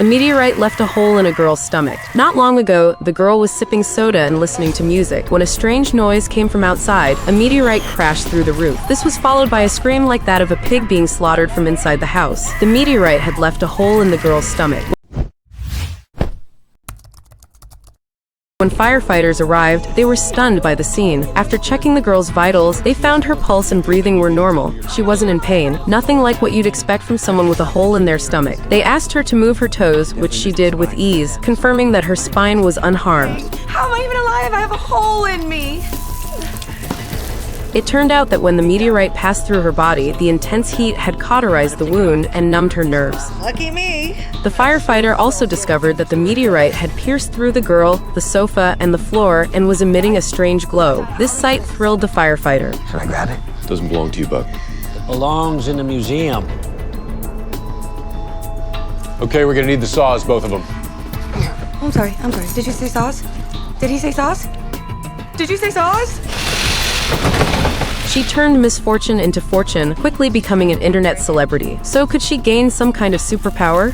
A meteorite left a hole in a girl's stomach. Not long ago, the girl was sipping soda and listening to music when a strange noise came from outside. A meteorite crashed through the roof. This was followed by a scream like that of a pig being slaughtered from inside the house. The meteorite had left a hole in the girl's stomach. When firefighters arrived, they were stunned by the scene. After checking the girl's vitals, they found her pulse and breathing were normal. She wasn't in pain, nothing like what you'd expect from someone with a hole in their stomach. They asked her to move her toes, which she did with ease, confirming that her spine was unharmed. How am I even alive? I have a hole in me! It turned out that when the meteorite passed through her body, the intense heat had cauterized the wound and numbed her nerves. Lucky me! The firefighter also discovered that the meteorite had pierced through the girl, the sofa, and the floor and was emitting a strange glow. This sight thrilled the firefighter. Should I grab it? Doesn't belong to you, Buck. It belongs in the museum. Okay, we're gonna need the saws, both of them. I'm sorry. Did you say saws? Did he say saws? Did you say saws? She turned misfortune into fortune, quickly becoming an internet celebrity. So could she gain some kind of superpower?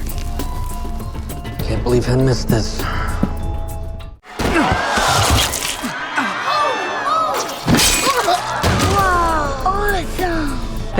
Can't believe I missed this.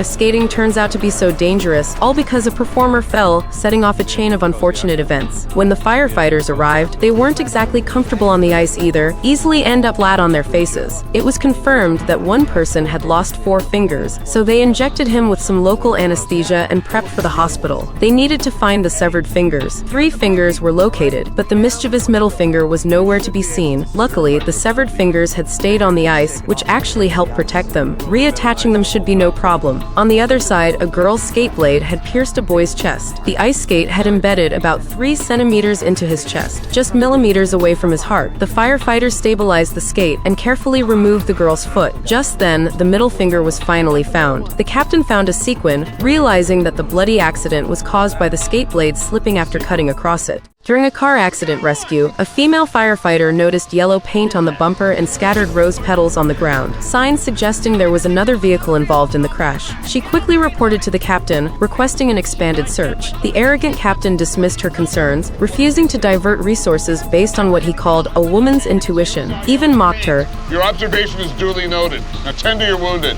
Skating turns out to be so dangerous, all because a performer fell, setting off a chain of unfortunate events. When the firefighters arrived, they weren't exactly comfortable on the ice either, easily end up flat on their faces. It was confirmed that one person had lost 4 fingers, so they injected him with some local anesthesia and prepped for the hospital. They needed to find the severed fingers. 3 fingers were located, but the mischievous middle finger was nowhere to be seen. Luckily, the severed fingers had stayed on the ice, which actually helped protect them. Reattaching them should be no problem. On the other side, a girl's skate blade had pierced a boy's chest. The ice skate had embedded about 3 centimeters into his chest, just millimeters away from his heart. The firefighters stabilized the skate and carefully removed the girl's foot. Just then, the middle finger was finally found. The captain found a sequin, realizing that the bloody accident was caused by the skate blade slipping after cutting across it. During a car accident rescue, a female firefighter noticed yellow paint on the bumper and scattered rose petals on the ground, signs suggesting there was another vehicle involved in the crash. She quickly reported to the captain, requesting an expanded search. The arrogant captain dismissed her concerns, refusing to divert resources based on what he called a woman's intuition, even mocked her. Your observation is duly noted. Now tend to your wounded.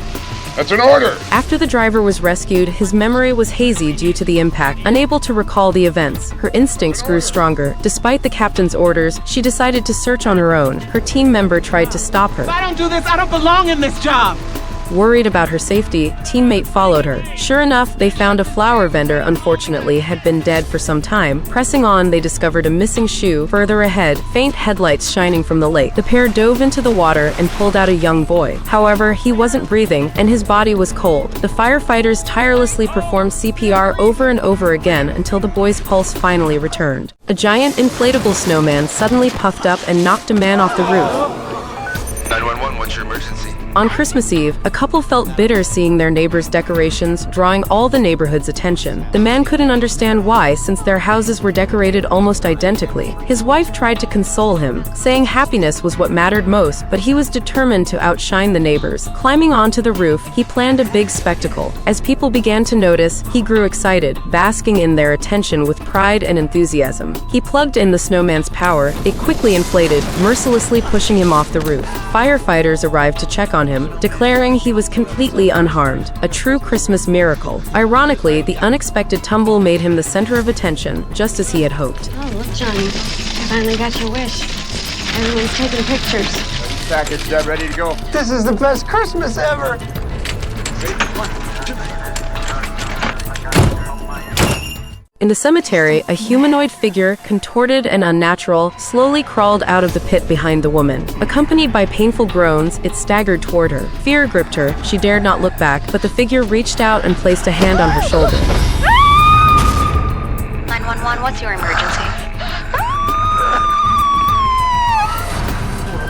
That's an order! After the driver was rescued, his memory was hazy due to the impact, unable to recall the events. Her instincts grew stronger. Despite the captain's orders, she decided to search on her own. Her team member tried to stop her. If I don't do this, I don't belong in this job! Worried about her safety, teammate followed her. Sure enough, they found a flower vendor, unfortunately, had been dead for some time. Pressing on, they discovered a missing shoe. Further ahead, faint headlights shining from the lake. The pair dove into the water and pulled out a young boy. However, he wasn't breathing, and his body was cold. The firefighters tirelessly performed CPR over and over again until the boy's pulse finally returned. A giant inflatable snowman suddenly puffed up and knocked a man off the roof. 911, what's your emergency? On Christmas Eve, a couple felt bitter seeing their neighbor's decorations, drawing all the neighborhood's attention. The man couldn't understand why, since their houses were decorated almost identically. His wife tried to console him, saying happiness was what mattered most, but he was determined to outshine the neighbors. Climbing onto the roof, he planned a big spectacle. As people began to notice, he grew excited, basking in their attention with pride and enthusiasm. He plugged in the snowman's power. It quickly inflated, mercilessly pushing him off the roof. Firefighters arrived to check on him, declaring he was completely unharmed. A true Christmas miracle. Ironically, the unexpected tumble made him the center of attention, just as he had hoped. Oh, look, Johnny. You finally got your wish. Everyone's taking pictures. Package got ready to go. This is the best Christmas ever! In the cemetery, a humanoid figure, contorted and unnatural, slowly crawled out of the pit behind the woman. Accompanied by painful groans, it staggered toward her. Fear gripped her. She dared not look back, but the figure reached out and placed a hand on her shoulder. 911, what's your emergency?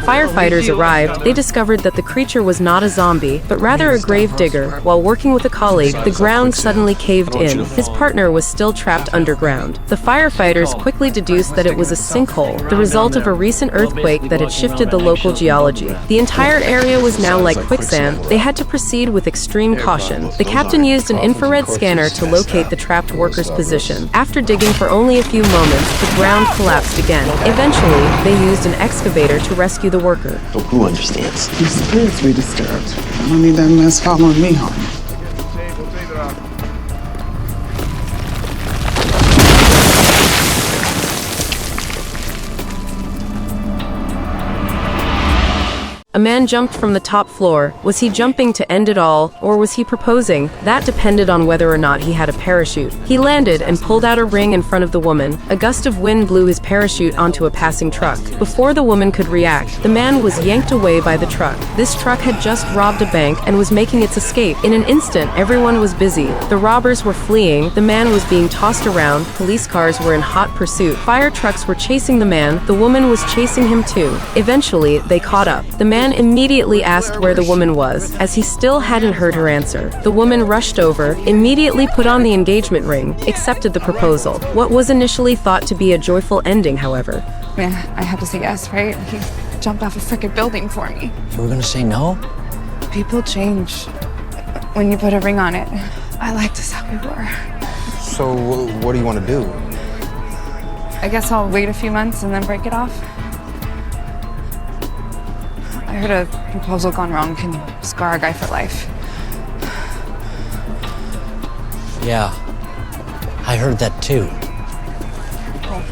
firefighters arrived, they discovered that the creature was not a zombie, but rather a grave digger. While working with a colleague, the ground suddenly caved in. His partner was still trapped underground. The firefighters quickly deduced that it was a sinkhole, the result of a recent earthquake that had shifted the local geology. The entire area was now like quicksand. They had to proceed with extreme caution. The captain used an infrared scanner to locate the trapped worker's position. After digging for only a few moments, the ground collapsed again. Eventually, they used an excavator to rescue the worker. So who understands? Your spirits be disturbed. I don't need that mess following me home. A man jumped from the top floor. Was he jumping to end it all, or was he proposing? That depended on whether or not he had a parachute. He landed and pulled out a ring in front of the woman. A gust of wind blew his parachute onto a passing truck. Before the woman could react, the man was yanked away by the truck. This truck had just robbed a bank and was making its escape. In an instant, everyone was busy. The robbers were fleeing. The man was being tossed around. Police cars were in hot pursuit. Fire trucks were chasing the man. The woman was chasing him too. Eventually, they caught up. The man immediately asked where the woman was, as he still hadn't heard her answer. The woman rushed over, immediately put on the engagement ring, accepted the proposal. What was initially thought to be a joyful ending, however. Yeah, I had to say yes, right? He jumped off a frickin' building for me. You were gonna say no? People change when you put a ring on it. I liked us how we were. So what do you want to do? I guess I'll wait a few months and then break it off. I heard a proposal gone wrong can scar a guy for life. Yeah. I heard that too.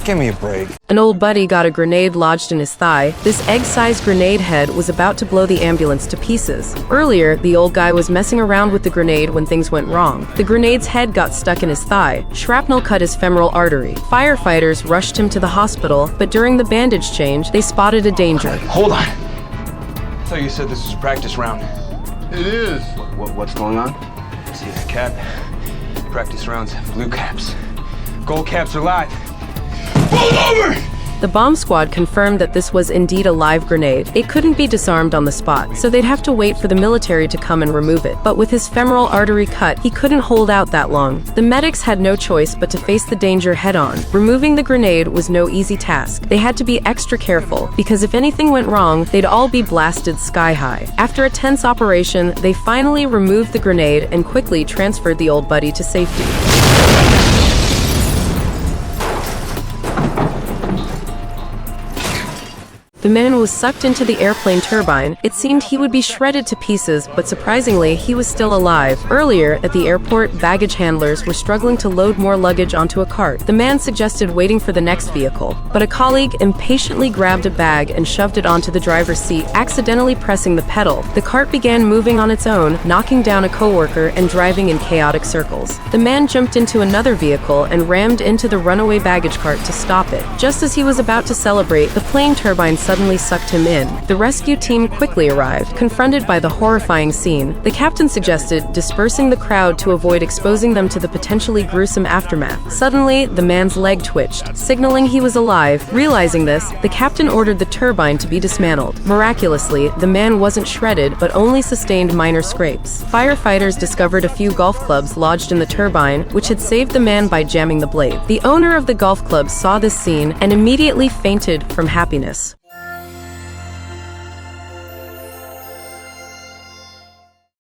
Give me a break. An old buddy got a grenade lodged in his thigh. This egg-sized grenade head was about to blow the ambulance to pieces. Earlier, the old guy was messing around with the grenade when things went wrong. The grenade's head got stuck in his thigh. Shrapnel cut his femoral artery. Firefighters rushed him to the hospital, but during the bandage change, they spotted a danger. Hold on. I thought you said this was a practice round. It is. What's going on? See the cap. Practice rounds, blue caps. Gold caps are live. Pull over! The bomb squad confirmed that this was indeed a live grenade. It couldn't be disarmed on the spot, so they'd have to wait for the military to come and remove it. But with his femoral artery cut, he couldn't hold out that long. The medics had no choice but to face the danger head-on. Removing the grenade was no easy task. They had to be extra careful, because if anything went wrong, they'd all be blasted sky-high. After a tense operation, they finally removed the grenade and quickly transferred the old buddy to safety. The man was sucked into the airplane turbine. It seemed he would be shredded to pieces, but surprisingly, he was still alive. Earlier, at the airport, baggage handlers were struggling to load more luggage onto a cart. The man suggested waiting for the next vehicle, but a colleague impatiently grabbed a bag and shoved it onto the driver's seat, accidentally pressing the pedal. The cart began moving on its own, knocking down a coworker and driving in chaotic circles. The man jumped into another vehicle and rammed into the runaway baggage cart to stop it. Just as he was about to celebrate, the plane turbine suddenly sucked him in. The rescue team quickly arrived. Confronted by the horrifying scene, the captain suggested dispersing the crowd to avoid exposing them to the potentially gruesome aftermath. Suddenly, the man's leg twitched, signaling he was alive. Realizing this, the captain ordered the turbine to be dismantled. Miraculously, the man wasn't shredded, but only sustained minor scrapes. Firefighters discovered a few golf clubs lodged in the turbine, which had saved the man by jamming the blade. The owner of the golf club saw this scene and immediately fainted from happiness.